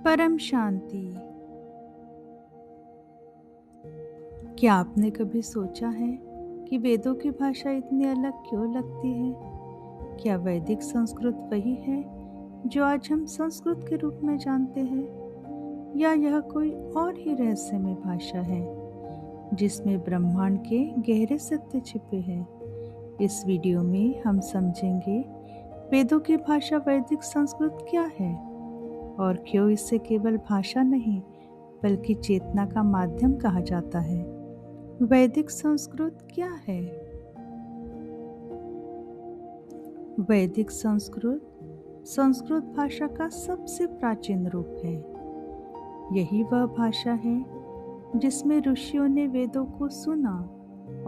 परम शांति। क्या आपने कभी सोचा है कि वेदों की भाषा इतनी अलग क्यों लगती है? क्या वैदिक संस्कृत वही है जो आज हम संस्कृत के रूप में जानते हैं, या यह कोई और ही रहस्यमय भाषा है जिसमें ब्रह्मांड के गहरे सत्य छिपे हैं? इस वीडियो में हम समझेंगे वेदों की भाषा वैदिक संस्कृत क्या है और क्यों इसे केवल भाषा नहीं बल्कि चेतना का माध्यम कहा जाता है। वैदिक संस्कृत क्या है? वैदिक संस्कृत संस्कृत भाषा का सबसे प्राचीन रूप है। यही वह भाषा है जिसमें ऋषियों ने वेदों को सुना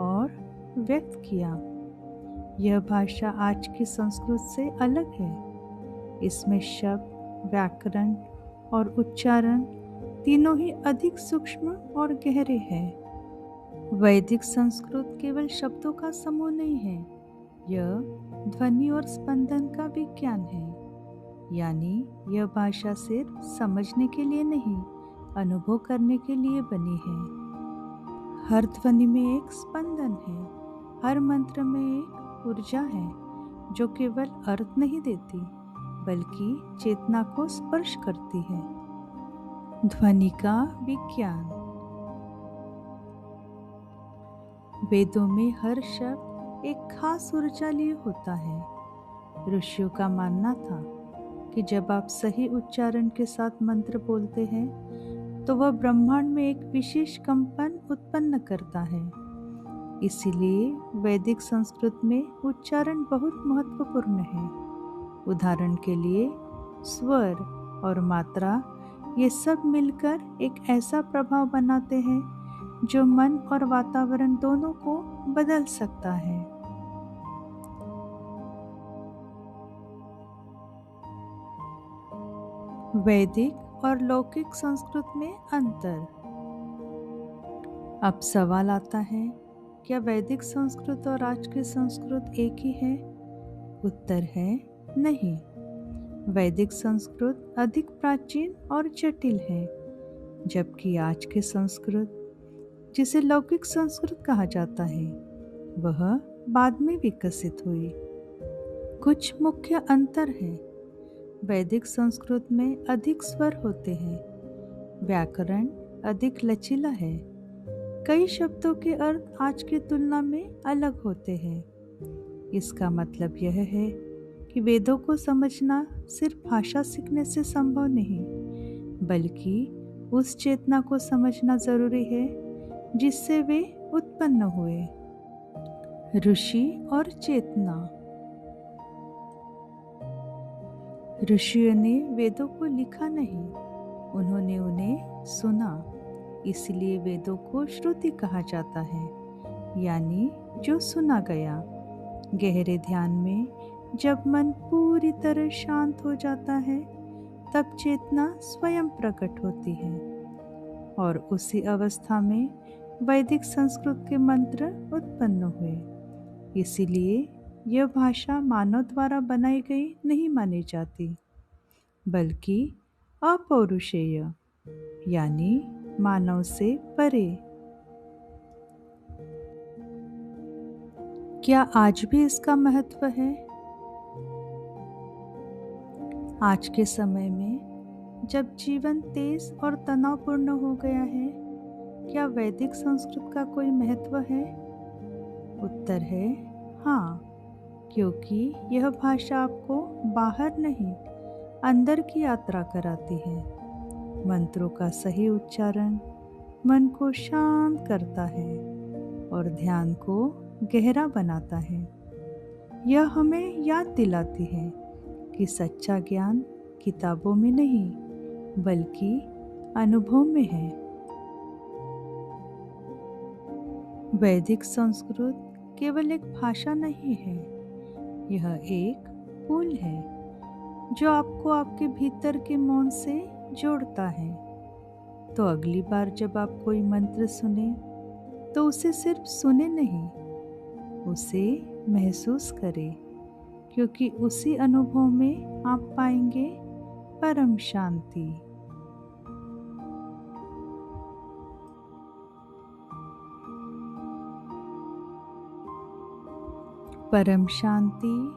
और व्यक्त किया। यह भाषा आज की संस्कृत से अलग है। इसमें शब्द, व्याकरण और उच्चारण तीनों ही अधिक सूक्ष्म और गहरे हैं। वैदिक संस्कृत केवल शब्दों का समूह नहीं है, यह ध्वनि और स्पंदन का विज्ञान है। यानी यह भाषा सिर्फ समझने के लिए नहीं, अनुभव करने के लिए बनी है। हर ध्वनि में एक स्पंदन है, हर मंत्र में एक ऊर्जा है जो केवल अर्थ नहीं देती बल्कि चेतना को स्पर्श करती है। ध्वनि का विज्ञान। वेदों में हर शब्द एक खास ऊर्जा लिए होता है। ऋषियों का मानना था कि जब आप सही उच्चारण के साथ मंत्र बोलते हैं तो वह ब्रह्मांड में एक विशेष कंपन उत्पन्न करता है। इसीलिए वैदिक संस्कृत में उच्चारण बहुत महत्वपूर्ण है। उदाहरण के लिए स्वर और मात्रा, ये सब मिलकर एक ऐसा प्रभाव बनाते हैं जो मन और वातावरण दोनों को बदल सकता है। वैदिक और लौकिक संस्कृत में अंतर। अब सवाल आता है, क्या वैदिक संस्कृत और आज की संस्कृत एक ही है? उत्तर है नहीं। वैदिक संस्कृत अधिक प्राचीन और जटिल है, जबकि आज की संस्कृत, जिसे लौकिक संस्कृत कहा जाता है, वह बाद में विकसित हुई। कुछ मुख्य अंतर हैं। वैदिक संस्कृत में अधिक स्वर होते हैं, व्याकरण अधिक लचीला है, कई शब्दों के अर्थ आज की तुलना में अलग होते हैं। इसका मतलब यह है कि वेदों को समझना सिर्फ भाषा सीखने से संभव नहीं, बल्कि उस चेतना को समझना जरूरी है जिससे वे उत्पन्न हुए। ऋषि और चेतना। ऋषियों ने वेदों को लिखा नहीं, उन्होंने उन्हें सुना। इसलिए वेदों को श्रुति कहा जाता है, यानी जो सुना गया। गहरे ध्यान में जब मन पूरी तरह शांत हो जाता है, तब चेतना स्वयं प्रकट होती है और उसी अवस्था में वैदिक संस्कृत के मंत्र उत्पन्न हुए। इसीलिए यह भाषा मानव द्वारा बनाई गई नहीं मानी जाती, बल्कि अपौरुषेय, यानी मानव से परे। क्या आज भी इसका महत्व है? आज के समय में जब जीवन तेज और तनावपूर्ण हो गया है, क्या वैदिक संस्कृत का कोई महत्व है? उत्तर है हाँ, क्योंकि यह भाषा आपको बाहर नहीं, अंदर की यात्रा कराती है। मंत्रों का सही उच्चारण मन को शांत करता है और ध्यान को गहरा बनाता है। यह हमें याद दिलाती है कि सच्चा ज्ञान किताबों में नहीं, बल्कि अनुभव में है। वैदिक संस्कृत केवल एक भाषा नहीं है, यह एक पुल है जो आपको आपके भीतर के मौन से जोड़ता है। तो अगली बार जब आप कोई मंत्र सुने, तो उसे सिर्फ सुने नहीं, उसे महसूस करें, क्योंकि उसी अनुभव में आप पाएंगे परम शांति। परम शांति,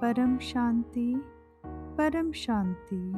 परम शांति, परम शांति।